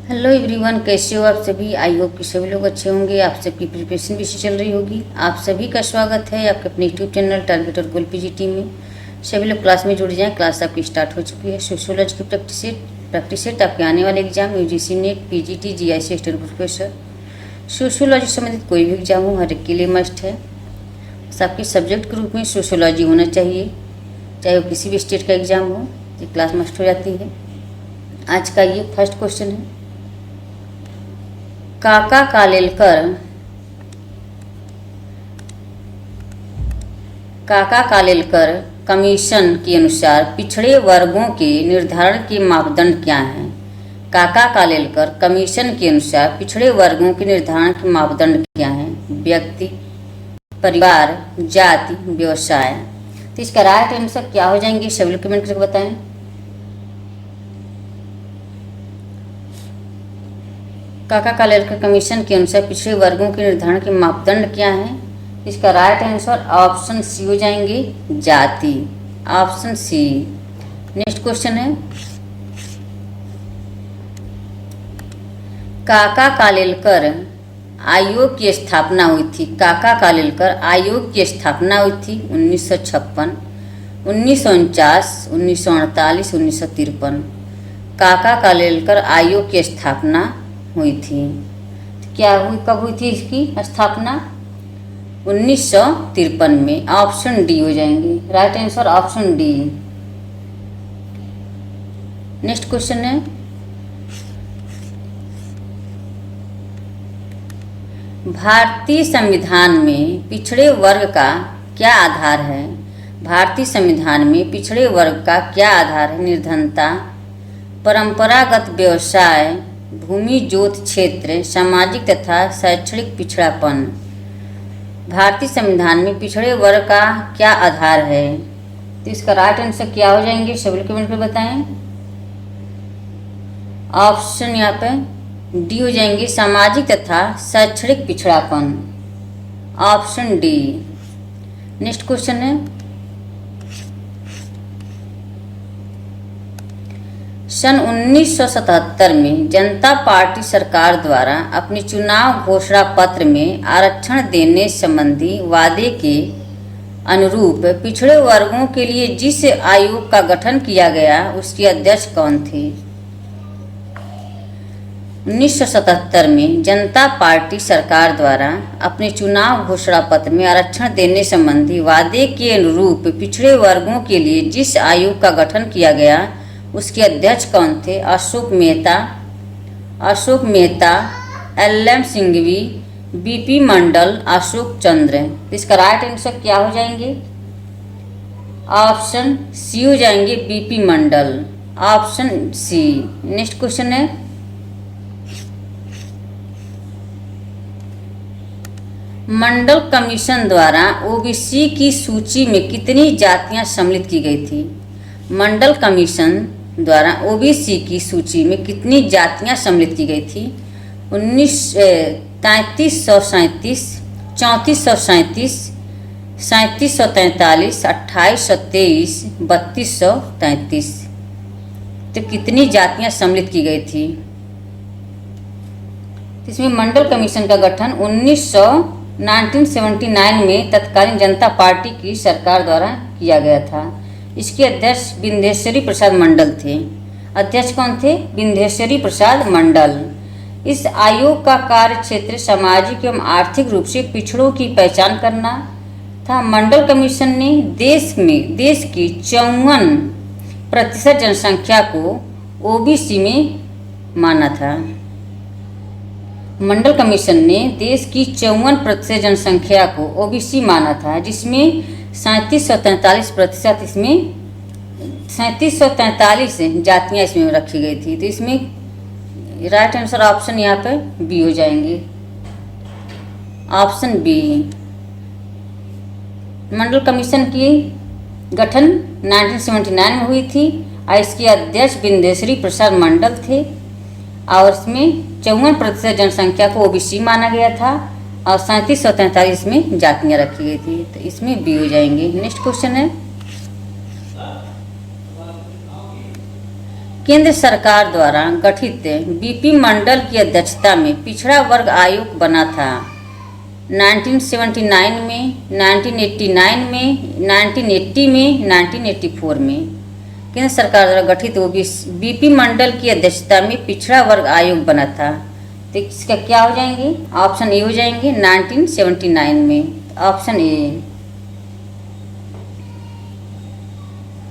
Hello everyone, कैसे हो आप सभी। आई होप कि सभी लोग अच्छे होंगे। आप सबकी प्रिपरेशन भी अच्छी चल रही होगी। आप सभी का स्वागत है आपके अपने यूट्यूब चैनल टारगेट और गोल पीजी टीम में। सभी लोग क्लास में जुड़ जाएं। क्लास आपकी स्टार्ट हो चुकी है। सोशियोलॉजी की प्रैक्टिस सेट आपके आने वाले exam UGC net, PGT, GIC, state professor, sociology संबंधित कोई भी एग्जाम हो, हर एक के लिए मस्ट है। सबके सब्जेक्ट के रूप में सोशियोलॉजी होना चाहिए, चाहे वो किसी भी स्टेट का एग्जाम हो, ये क्लास मस्ट हो जाती है। आज का ये फर्स्ट क्वेश्चन है, काका कालेलकर कमीशन के अनुसार पिछड़े वर्गों के निर्धारण के मापदंड क्या हैं। काका कालेलकर कमीशन के अनुसार पिछड़े वर्गों के निर्धारण के मापदंड क्या हैं। व्यक्ति, परिवार, जाति, व्यवसाय। तो इसका राइट आंसर क्या हो जाएंगे, सभी लोग कमेंट करके बताएं। काका कालेलकर कमीशन के अनुसार पिछड़े वर्गों के निर्धारण के मापदंड क्या हैं। इसका राइट आंसर ऑप्शन सी हो जाएंगे, जाति। Option C. नेक्स्ट क्वेश्चन है, काका कालेलकर आयोग की स्थापना हुई थी। काका कालेलकर आयोग की स्थापना हुई थी 1956, 1949, 1948, 1953। काका कालेलकर आयोग की स्थापना हुई थी। क्या हुई, कब हुई थी इसकी स्थापना? 1953 में। ऑप्शन डी हो जाएंगे, right answer option D. Next question है, भारतीय संविधान में पिछड़े वर्ग का क्या आधार है। भारतीय संविधान में पिछड़े वर्ग का क्या आधार है। निर्धनता, परंपरागत व्यवसाय, भूमि जोत क्षेत्र, सामाजिक तथा शैक्षणिक पिछड़ापन। भारतीय संविधान में पिछड़े वर्ग का क्या आधार है। तो इसका राइट आंसर क्या हो जाएंगे, सभी लोग कमेंट में बताएं। ऑप्शन यहाँ पे डी हो जाएंगे, सामाजिक तथा शैक्षणिक पिछड़ापन। Option D. नेक्स्ट क्वेश्चन है, सन 1977 में जनता पार्टी सरकार द्वारा अपने चुनाव घोषणा पत्र में आरक्षण देने संबंधी वादे के अनुरूप पिछड़े वर्गों के लिए जिस आयोग का गठन किया गया उसके अध्यक्ष कौन थे। 1977 में जनता पार्टी सरकार द्वारा अपने चुनाव घोषणा पत्र में आरक्षण देने संबंधी वादे के अनुरूप पिछड़े वर्गों के लिए जिस आयोग का गठन किया गया उसके अध्यक्ष कौन थे। अशोक मेहता, एल.एम. सिंघवी, बी.पी. मंडल, अशोक चंद्र। इसका राइट आंसर क्या हो जाएंगे, ऑप्शन सी हो जाएंगे, BP. Mandal. Option C. Next question है, मंडल कमीशन द्वारा ओबीसी की सूची में कितनी जातियां सम्मिलित की गई थी। मंडल कमीशन द्वारा ओबीसी की सूची में कितनी जातियां सम्मिलित की गई थी। 3337, 3437, 3743, 2823, 3233। तो कितनी जातियां सम्मिलित की गई थी। इसमें मंडल कमीशन का गठन 1979 में तत्कालीन जनता पार्टी की सरकार द्वारा किया गया था। इसके अध्यक्ष विंध्येश्वरी प्रसाद मंडल थे। अध्यक्ष कौन थे, विंध्येश्वरी प्रसाद मंडल। इस आयोग का कार्य क्षेत्र सामाजिक एवं आर्थिक रूप से पिछड़ों की पहचान करना था। मंडल कमीशन ने देश की 54% जनसंख्या को ओबीसी में माना था। मंडल कमीशन ने देश की 54% जनसंख्या को ओबीसी माना था, जिसमें 3743% इसमें 3743 जातियाँ इसमें रखी गई थी। तो इसमें राइट आंसर ऑप्शन यहाँ पे बी हो जाएंगे, ऑप्शन बी। मंडल कमीशन की गठन 1979 में हुई थी और इसके अध्यक्ष विंध्येश्वरी प्रसाद मंडल थे और इसमें 54% जनसंख्या को ओबीसी माना गया था और 3743 में जातियाँ रखी गई थी। तो इसमें बी हो जाएंगे। नेक्स्ट क्वेश्चन है, केंद्र सरकार द्वारा गठित बीपी मंडल की अध्यक्षता में पिछड़ा वर्ग आयोग बना था। 1979 में, 1989 में, 1980 में, 1984 में केंद्र सरकार द्वारा गठित होगी बीपी मंडल की अध्यक्षता में पिछड़ा वर्ग आयोग बना था। तो इसका क्या हो जाएंगे? ऑप्शन ए हो जाएंगे 1979 में, ऑप्शन ए।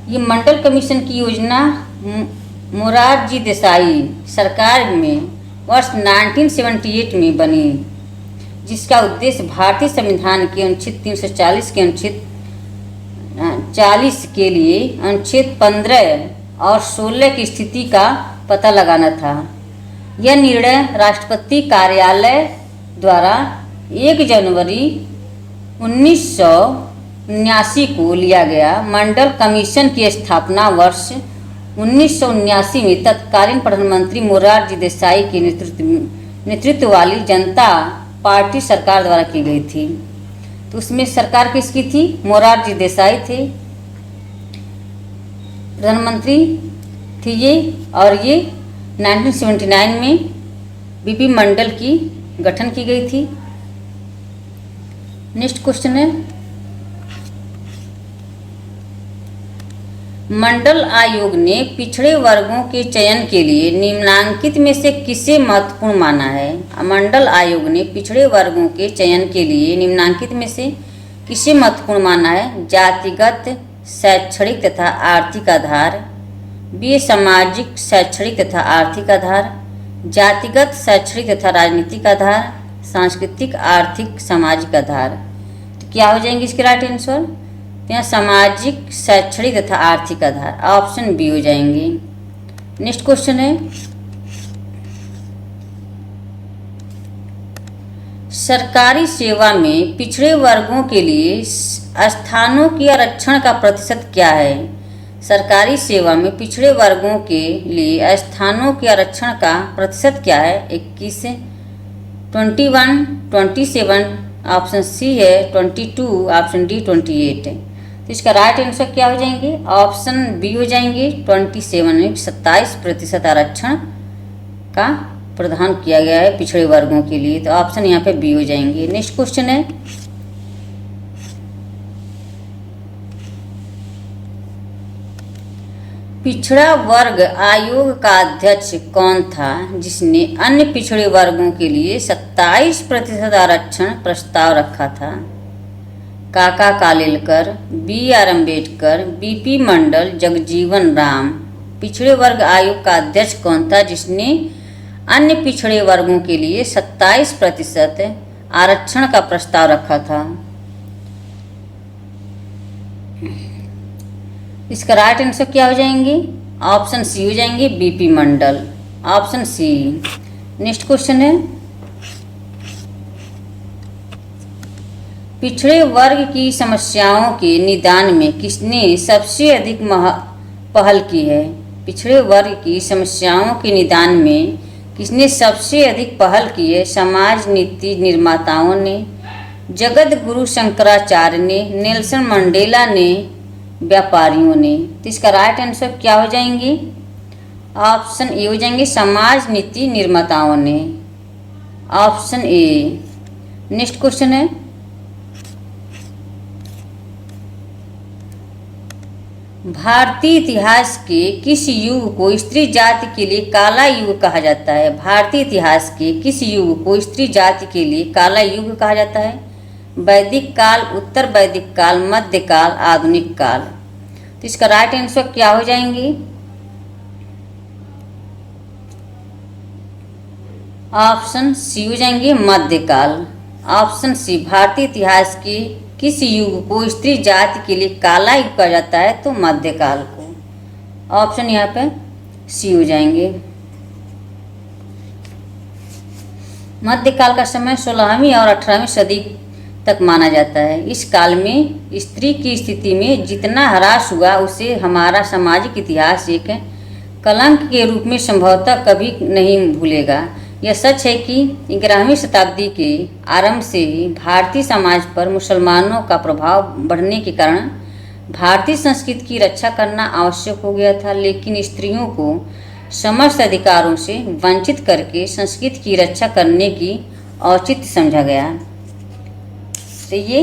ये मंडल कमीशन की योजना मोरारजी देसाई सरकार में वर्ष 1978 में बनी, जिसका उद्देश्य भारतीय संविधान के अनुच्छेद 340 के अनुच्छेद 40 के लिए अनुच्छेद 15 और 16 की स्थिति का पता लगाना था। यह निर्णय राष्ट्रपति कार्यालय द्वारा 1 जनवरी 1979 को लिया गया। मंडल कमीशन की स्थापना वर्ष 1979 में तत्कालीन प्रधानमंत्री मोरारजी देसाई के नेतृत्व वाली जनता पार्टी सरकार द्वारा की गई थी। तो उसमें सरकार किसकी थी? मोरारजी देसाई थे, प्रधानमंत्री थी ये। और ये 1979 में बीपी मंडल की गठन की गई थी। नेक्स्ट क्वेश्चन है, मंडल आयोग ने पिछड़े वर्गों के चयन के लिए निम्नांकित में से किसे महत्वपूर्ण माना है? मंडल आयोग ने पिछड़े वर्गों के चयन के लिए निम्नांकित में से किसे महत्वपूर्ण माना है? जातिगत, शैक्षणिक तथा आर्थिक आधार, बी सामाजिक, शैक्षणिक तथा आर्थिक आधार, जातिगत, शैक्षणिक तथा राजनीतिक आधार, सांस्कृतिक, आर्थिक, सामाजिक आधार। तो क्या हो जाएंगे इसके राइट आंसर? यहाँ सामाजिक, शैक्षणिक तथा आर्थिक आधार, ऑप्शन बी हो जाएंगे। नेक्स्ट क्वेश्चन है, सरकारी सेवा में पिछड़े वर्गों के लिए स्थानों के आरक्षण का प्रतिशत क्या है? सरकारी सेवा में पिछड़े वर्गों के लिए स्थानों के आरक्षण का प्रतिशत क्या है? 21, 21, 27, ऑप्शन सी है 22, ऑप्शन डी 28 है। तो इसका राइट आंसर क्या हो जाएंगे? ऑप्शन बी हो जाएंगे 27 में 27% आरक्षण का प्रदान किया गया है पिछड़े वर्गों के लिए। तो ऑप्शन यहाँ पे बी हो जाएंगे। नेक्स्ट क्वेश्चन है, पिछड़ा वर्ग आयोग का अध्यक्ष कौन था जिसने अन्य पिछड़े वर्गों के लिए 27% आरक्षण प्रस्ताव रखा था? Kaka Kalelkar, B R Ambedkar, BP Mandal, Jagjivan Ram. पिछड़े वर्ग आयोग का अध्यक्ष कौन था जिसने अन्य पिछड़े वर्गों के लिए 27% आरक्षण का प्रस्ताव रखा था? इसका राइट आंसर क्या हो जाएंगे? ऑप्शन सी हो जाएंगे बीपी मंडल, ऑप्शन सी। नेक्स्ट क्वेश्चन है, पिछड़े वर्ग की समस्याओं के निदान में किसने सबसे अधिक पहल की है? पिछड़े वर्ग की समस्याओं के निदान में किसने सबसे अधिक पहल की है? समाज नीति निर्माताओं ने, जगत गुरु शंकराचार्य ने, नेल्सन मंडेला ने, व्यापारियों ने। तो इसका राइट आंसर क्या हो जाएंगे? ऑप्शन ए हो जाएंगे समाज नीति निर्माताओं ने, ऑप्शन ए। नेक्स्ट क्वेश्चन है, भारतीय इतिहास के किस युग को स्त्री जाति के लिए काला युग कहा जाता है? भारतीय इतिहास के किस युग को स्त्री जाति के लिए काला युग कहा जाता है? वैदिक काल, उत्तर वैदिक काल, मध्य काल, आधुनिक काल। तो इसका राइट आंसर क्या हो जाएंगे? ऑप्शन सी हो जाएंगे मध्यकाल, ऑप्शन सी। भारतीय इतिहास के किस युग को स्त्री जाति के लिए काला युग कहा जाता है? तो मध्यकाल को, ऑप्शन यहाँ पे सी हो जाएंगे। मध्यकाल का समय 16वीं और 18वीं सदी तक माना जाता है। इस काल में स्त्री की स्थिति में जितना ह्रास हुआ उसे हमारा सामाजिक इतिहास एक कलंक के रूप में संभवतः कभी नहीं भूलेगा। यह सच है कि 11वीं शताब्दी के आरंभ से ही भारतीय समाज पर मुसलमानों का प्रभाव बढ़ने के कारण भारतीय संस्कृति की रक्षा करना आवश्यक हो गया था, लेकिन स्त्रियों को समस्त अधिकारों से वंचित करके संस्कृति की रक्षा करने की औचित्य समझा गया। तो ये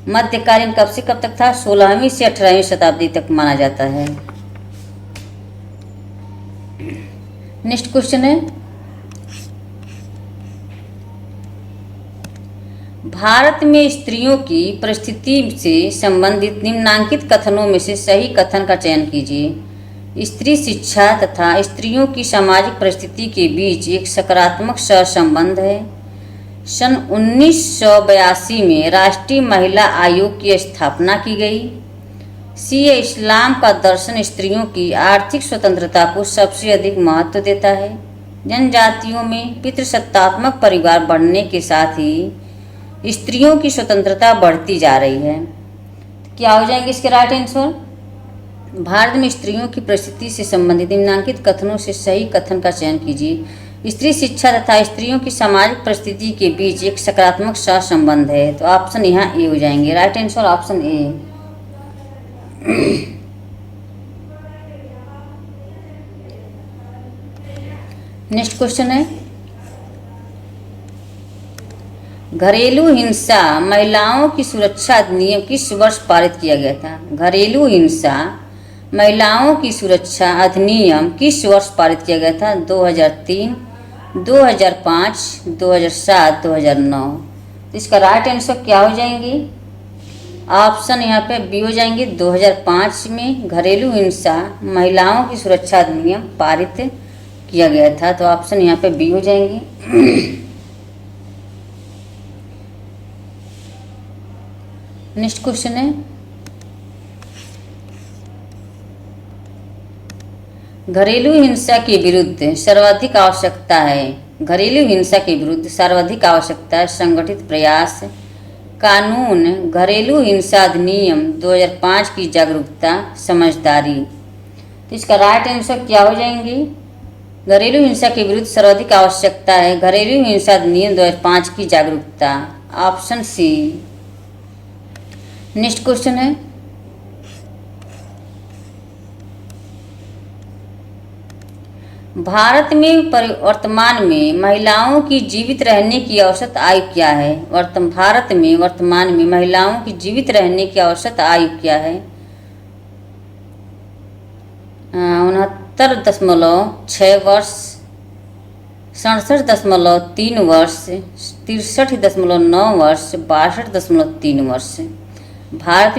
मध्यकालीन कब से कब तक था? 16वीं से 18वीं शताब्दी तक माना जाता है। नेक्स्ट क्वेश्चन है, भारत में स्त्रियों की परिस्थिति से संबंधित निम्नांकित कथनों में से सही कथन का चयन कीजिए। स्त्री शिक्षा तथा स्त्रियों की सामाजिक परिस्थिति के बीच एक सकारात्मक सहसंबंध है। सन 1982 में राष्ट्रीय महिला आयोग की स्थापना की गई। सी, इस्लाम का दर्शन स्त्रियों की आर्थिक स्वतंत्रता को सबसे अधिक महत्व देता है। जनजातियों में पितृसत्तात्मक परिवार बढ़ने के साथ ही स्त्रियों की स्वतंत्रता बढ़ती जा रही है। क्या हो जाएंगे इसके राइट आंसर? भारत में स्त्रियों की परिस्थिति से संबंधित निम्नांकित कथनों से सही कथन का चयन कीजिए। स्त्री शिक्षा तथा स्त्रियों की सामाजिक परिस्थिति के बीच एक सकारात्मक सहसंबंध है। तो ऑप्शन यहाँ ए हो जाएंगे। Right answer option A. Next question है, घरेलू हिंसा महिलाओं की सुरक्षा अधिनियम किस वर्ष पारित किया गया था? घरेलू हिंसा महिलाओं की सुरक्षा अधिनियम किस वर्ष पारित किया गया था? 2003, 2005, 2007, 2009। तो इसका राइट आंसर क्या हो जाएंगे? ऑप्शन यहाँ पे बी हो जाएंगे। 2005 में घरेलू हिंसा महिलाओं की सुरक्षा अधिनियम पारित किया गया था। तो ऑप्शन यहाँ पे बी हो जाएंगे। नेक्स्ट क्वेश्चन है, घरेलू हिंसा के विरुद्ध सर्वाधिक आवश्यकता है। घरेलू हिंसा के विरुद्ध सर्वाधिक आवश्यकता है संगठित प्रयास, कानून, घरेलू हिंसा अधिनियम 2005 की जागरूकता, समझदारी। तो इसका राइट आंसर क्या हो जाएंगे? घरेलू हिंसा के विरुद्ध सर्वाधिक आवश्यकता है घरेलू हिंसा अधिनियम 2005 की जागरूकता। Option C. नेक्स्ट क्वेश्चन है, भारत में वर्तमान में महिलाओं की जीवित रहने की औसत आयु क्या है? भारत में वर्तमान में महिलाओं की जीवित रहने की औसत आयु क्या है? 69.6 वर्ष, 67.3 वर्ष, 63.9 वर्ष, 62.3 वर्ष। भारत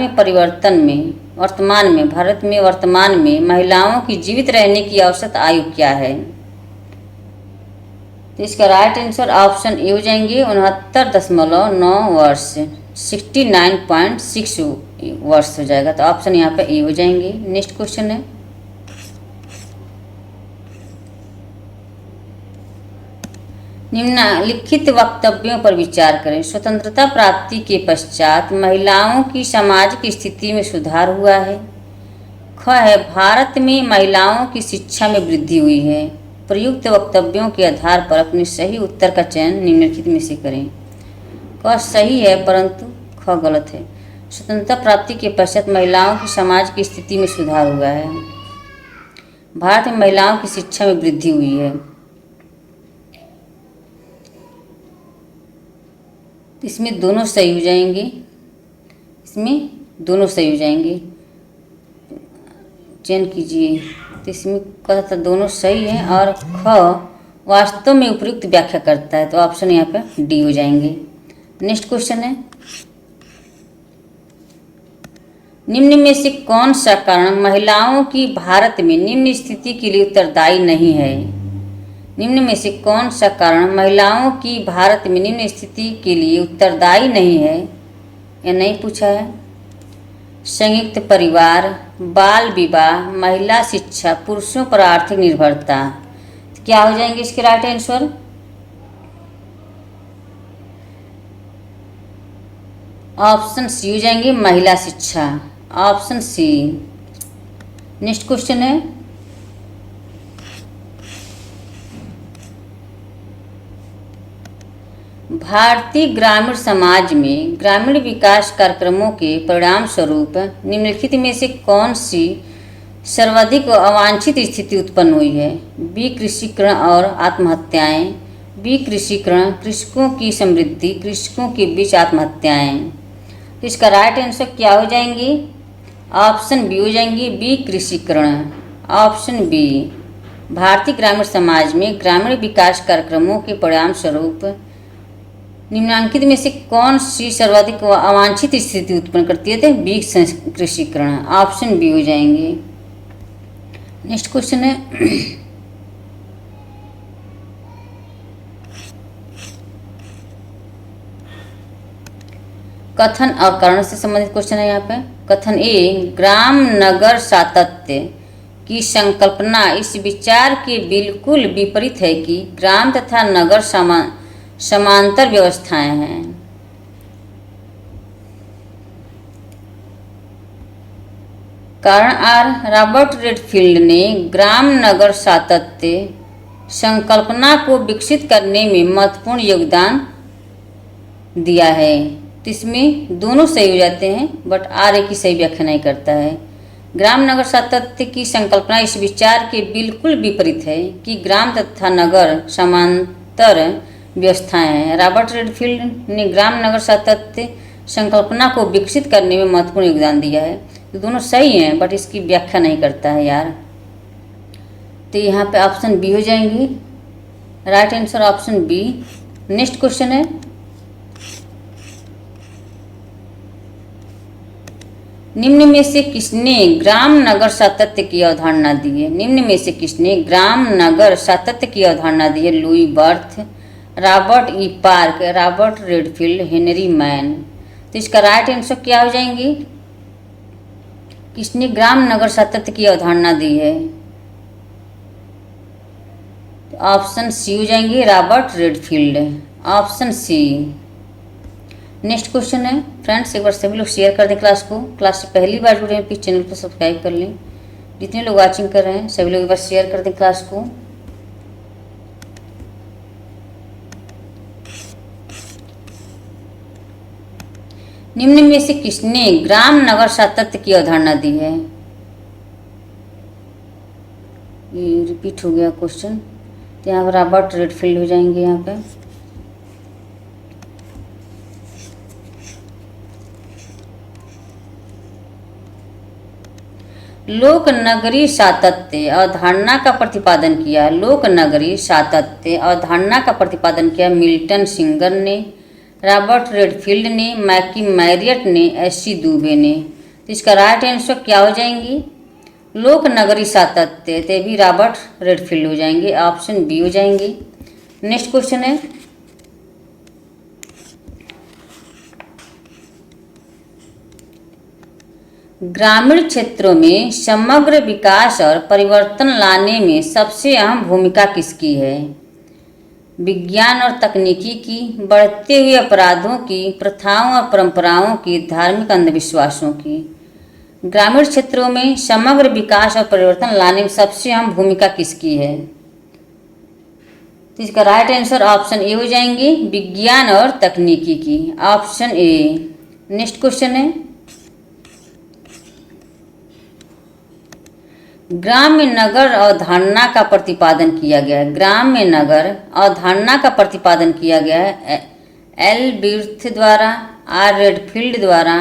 में वर्तमान में महिलाओं की जीवित रहने की औसत आयु क्या है? तो इसका राइट आंसर ऑप्शन ए हो जाएंगे। 69.9 वर्ष, 69.6 वर्ष हो जाएगा। तो ऑप्शन यहाँ पे ए हो जाएंगे। नेक्स्ट क्वेश्चन है, निम्नलिखित वक्तव्यों पर विचार करें। स्वतंत्रता प्राप्ति के पश्चात महिलाओं की सामाजिक स्थिति में सुधार हुआ है। ख है, भारत में महिलाओं की शिक्षा में वृद्धि हुई है। प्रयुक्त वक्तव्यों के आधार पर अपने सही उत्तर का चयन निम्नलिखित में से करें। क सही है परंतु ख गलत है। स्वतंत्रता प्राप्ति के पश्चात महिलाओं की सामाजिक स्थिति में सुधार हुआ है। भारत में महिलाओं की शिक्षा में वृद्धि हुई है। इसमें दोनों सही हो जाएंगे। चयन कीजिए। तो इसमें कहा था दोनों सही हैं और ख वास्तव में उपयुक्त व्याख्या करता है। तो ऑप्शन यहाँ पे डी हो जाएंगे। नेक्स्ट क्वेश्चन है, निम्न में से कौन सा कारण महिलाओं की भारत में निम्न स्थिति के लिए उत्तरदायी नहीं है? निम्न में से कौन सा कारण महिलाओं की भारत में निम्न स्थिति के लिए उत्तरदायी नहीं है या नहीं पूछा है? संयुक्त परिवार, बाल विवाह, महिला शिक्षा, पुरुषों पर आर्थिक निर्भरता। तो क्या हो जाएंगे इसके राइट आंसर? ऑप्शन सी हो जाएंगे, महिला शिक्षा। Option C. नेक्स्ट क्वेश्चन है, भारतीय ग्रामीण समाज में ग्रामीण विकास कार्यक्रमों के परिणाम स्वरूप निम्नलिखित में से कौन सी सर्वाधिक अवांछित स्थिति उत्पन्न हुई है? बी कृषिकरण और आत्महत्याएं, बी कृषिकरण, कृषकों की समृद्धि, कृषकों के बीच आत्महत्याएं। तो इसका राइट आंसर क्या हो जाएंगी? ऑप्शन बी हो जाएंगी, बी कृषिकरण। ऑप्शन बी, भारतीय ग्रामीण समाज में ग्रामीण विकास कार्यक्रमों के परिणाम स्वरूप निम्नलिखित में से कौन सी सर्वाधिक अवांछित स्थिति उत्पन्न करती है? तो बी कृषिकरण। ऑप्शन बी हो जाएंगे। नेक्स्ट क्वेश्चन है कथन और कारण से संबंधित क्वेश्चन है यहाँ पे। कथन ए, ग्राम नगर सातत्य की संकल्पना इस विचार के बिल्कुल विपरीत है कि ग्राम तथा नगर समांतर व्यवस्थाएं हैं। कारण आर, रॉबर्ट रेडफील्ड ने ग्राम नगर सातत्य संकल्पना को विकसित करने में महत्वपूर्ण योगदान दिया है। तो इसमें दोनों सही हो जाते हैं, बट आर एक की सही व्याख्या नहीं करता है। ग्राम नगर सातत्य की संकल्पना इस विचार के बिल्कुल विपरीत है कि ग्राम तथा नगर समांतर व्यवस्थाएं हैं। रॉबर्ट रेडफील्ड ने ग्राम नगर सातत्य संकल्पना को विकसित करने में महत्वपूर्ण योगदान दिया है। तो दोनों सही हैं, बट इसकी व्याख्या नहीं करता है यार। तो यहाँ पे ऑप्शन बी हो जाएंगी। Right answer option B. Next question है, निम्न में से किसने ग्राम नगर सातत्य की अवधारणा दी है? निम्न में से किसने ग्राम नगर सातत्य की अवधारणा दी है? Louis birth, Robert E park, Robert Redfield, Henry man. तो इसका राइट आंसर क्या हो जाएंगी? किसने ग्राम नगर सातत्य की अवधारणा दी है? ऑप्शन सी हो जाएंगे, Robert Redfield. Option C. Next question है फ्रेंड्स, एक बार सभी लोग शेयर कर दें क्लास को। क्लास से पहली बार जुड़े हैं, प्लीज चैनल को सब्सक्राइब कर लें। जितने लोग वाचिंग कर रहे हैं सभी लोग एक बार शेयर कर दें क्लास को। निम्न में से किसने ग्राम नगर सातत्य की अवधारणा दी है? ये रिपीट हो गया क्वेश्चन, तो यहाँ पर रॉबर्ट रेडफील्ड हो जाएंगे। यहाँ पे लोक नगरी सातत्य अवधारणा का प्रतिपादन किया। लोक नगरी सातत्य अवधारणा का प्रतिपादन किया मिल्टन सिंगर ने, रॉबर्ट रेडफील्ड ने, मैकी मैरियट ने, एस.सी. दुबे ने। तो इसका राइट आंसर क्या हो जाएंगी? लोक नगरी सातत्य, तो भी रॉबर्ट रेडफील्ड हो जाएंगे। ऑप्शन बी हो जाएंगी। नेक्स्ट क्वेश्चन है, ग्रामीण क्षेत्रों में समग्र विकास और परिवर्तन लाने में सबसे अहम भूमिका किसकी है? विज्ञान और तकनीकी की, बढ़ते हुए अपराधों की, प्रथाओं और परंपराओं की, धार्मिक अंधविश्वासों की। ग्रामीण क्षेत्रों में समग्र विकास और परिवर्तन लाने में सबसे अहम भूमिका किसकी है? तो इसका राइट आंसर ऑप्शन ए हो जाएंगे, विज्ञान और तकनीकी की। Option A. नेक्स्ट क्वेश्चन है, ग्राम्य नगर अवधारणा का प्रतिपादन किया गया है। ग्राम्य नगर अवधारणा का प्रतिपादन किया गया है एल बिर्थ द्वारा, आर रेडफील्ड द्वारा,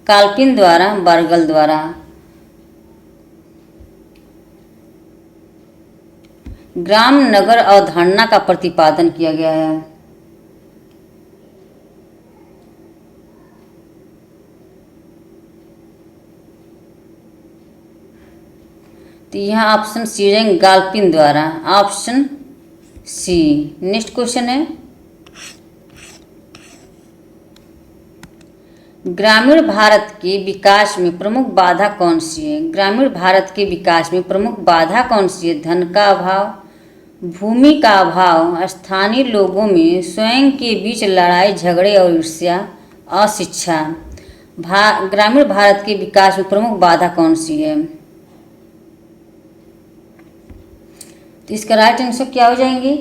काल्पिन द्वारा, बर्गल द्वारा। ग्राम नगर अवधारणा का प्रतिपादन किया गया है तो यहाँ ऑप्शन सी हो जाएंगे, गाल्पिन द्वारा। Option C. नेक्स्ट क्वेश्चन है, ग्रामीण भारत के विकास में प्रमुख बाधा कौन सी है? ग्रामीण भारत के विकास में प्रमुख बाधा कौन सी है? धन का अभाव, भूमि का अभाव, स्थानीय लोगों में स्वयं के बीच लड़ाई झगड़े और ईर्ष्या, अशिक्षा। ग्रामीण भारत के विकास में प्रमुख बाधा कौन सी है? तो इसका राइट आंसर क्या हो जाएंगे?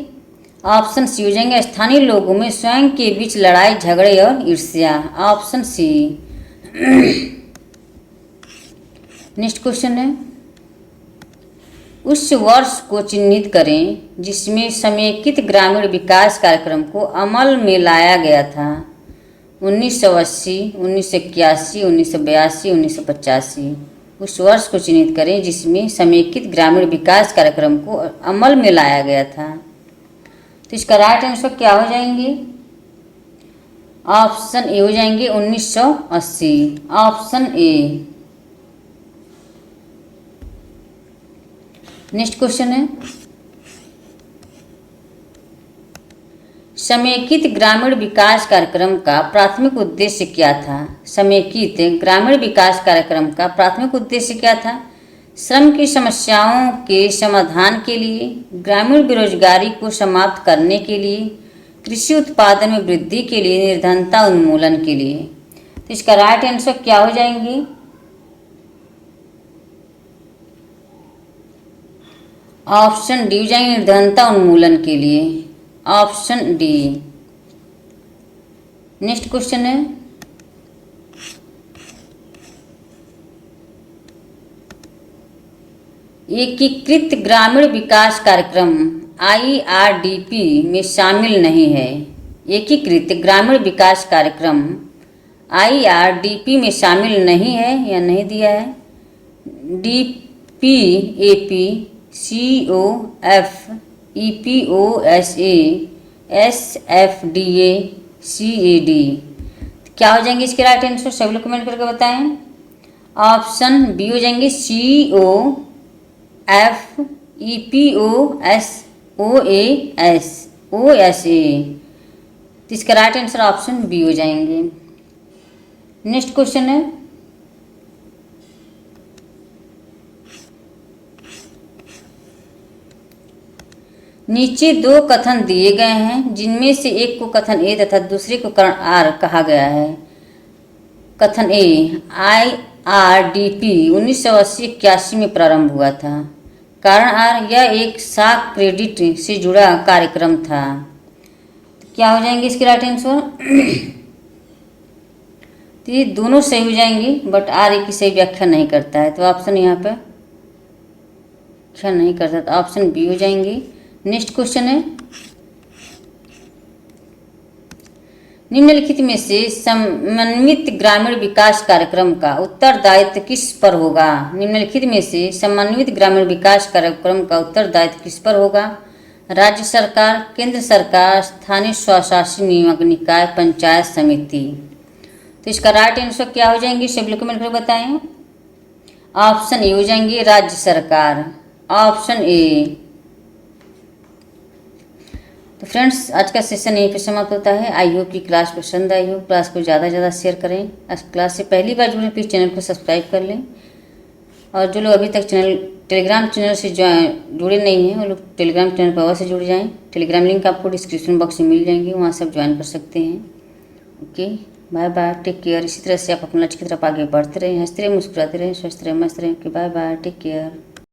ऑप्शन सी हो जाएंगे स्थानीय लोगों में स्वयं के बीच लड़ाई झगड़े और ईर्ष्या। Option C. नेक्स्ट क्वेश्चन है, उस वर्ष को चिन्हित करें जिसमें समेकित ग्रामीण विकास कार्यक्रम को अमल में लाया गया था। 1980, 1981, 1982, 1985। उस वर्ष को चिन्हित करें जिसमें समेकित ग्रामीण विकास कार्यक्रम को अमल में लाया गया था। तो इसका राइट आंसर क्या हो जाएंगे? ऑप्शन ए हो जाएंगे 1980। Option A. नेक्स्ट क्वेश्चन है, समेकित ग्रामीण विकास कार्यक्रम का प्राथमिक उद्देश्य क्या था? समेकित ग्रामीण विकास कार्यक्रम का प्राथमिक उद्देश्य क्या था? श्रम की समस्याओं के समाधान के लिए, ग्रामीण बेरोजगारी को समाप्त करने के लिए, कृषि उत्पादन में वृद्धि के लिए, निर्धनता उन्मूलन के लिए। तो इसका राइट आंसर क्या हो जाएंगे? ऑप्शन डी हो जाएंगे निर्धनता उन्मूलन के लिए। Option D. नेक्स्ट क्वेश्चन है, एकीकृत ग्रामीण विकास कार्यक्रम IRDP में शामिल नहीं है। एकीकृत ग्रामीण विकास कार्यक्रम IRDP में शामिल नहीं है या नहीं दिया है। DPAP, COF, EPOSA, SFDA, CAD। क्या हो जाएंगे इसके राइट आंसर? सभी लोग कमेंट करके बताएं। ऑप्शन बी हो जाएंगे COF, EPOS, OSA। तो इसका राइट आंसर ऑप्शन बी हो जाएंगे। नेक्स्ट क्वेश्चन है, नीचे दो कथन दिए गए हैं जिनमें से एक को कथन ए तथा दूसरे को करण आर कहा गया है। कथन ए, IRDP 1980-81 में प्रारंभ हुआ था। कारण आर, यह एक साख क्रेडिट से जुड़ा कार्यक्रम था। तो क्या हो जाएंगे इसके राइट आंसर? तो ये दोनों सही हो जाएंगे, बट आर एक की सही व्याख्या नहीं करता है, तो ऑप्शन यहाँ पे व्याख्या नहीं करता, तो ऑप्शन बी हो जाएंगे। नेक्स्ट क्वेश्चन है, निम्नलिखित में से समन्वित ग्रामीण विकास कार्यक्रम का उत्तरदायित्व किस पर होगा? निम्नलिखित में से समन्वित ग्रामीण विकास कार्यक्रम का उत्तरदायित्व किस पर होगा? राज्य सरकार, केंद्र सरकार, स्थानीय स्वशासी नियामक निकाय, पंचायत समिति। तो इसका राइट आंसर क्या हो जाएंगे? सभी लोग कमेंट करके बताएं। ऑप्शन ए हो जाएंगे राज्य सरकार। Option A. तो फ्रेंड्स, आज का सेशन यहीं पे समाप्त होता है। आई होप कि क्लास पसंद आई हो। क्लास को ज़्यादा से ज़्यादा शेयर करें। क्लास से पहली बार जुड़े प्लीज़ चैनल को सब्सक्राइब कर लें, और जो लोग अभी तक टेलीग्राम चैनल से जुड़े नहीं हैं वो लोग टेलीग्राम चैनल पर अवश्य जुड़ जाएं। टेलीग्राम लिंक आपको डिस्क्रिप्शन बॉक्स में मिल जाएंगे, वहाँ से आप ज्वाइन कर सकते हैं। Okay, bye bye, take care. इसी तरह से आप अपना लक्ष्य की तरफ आगे बढ़ते रहें, हंसते रहें, मुस्कुराते रहें, स्वस्थ रहें, मस्त रहें। Okay, bye bye, take care.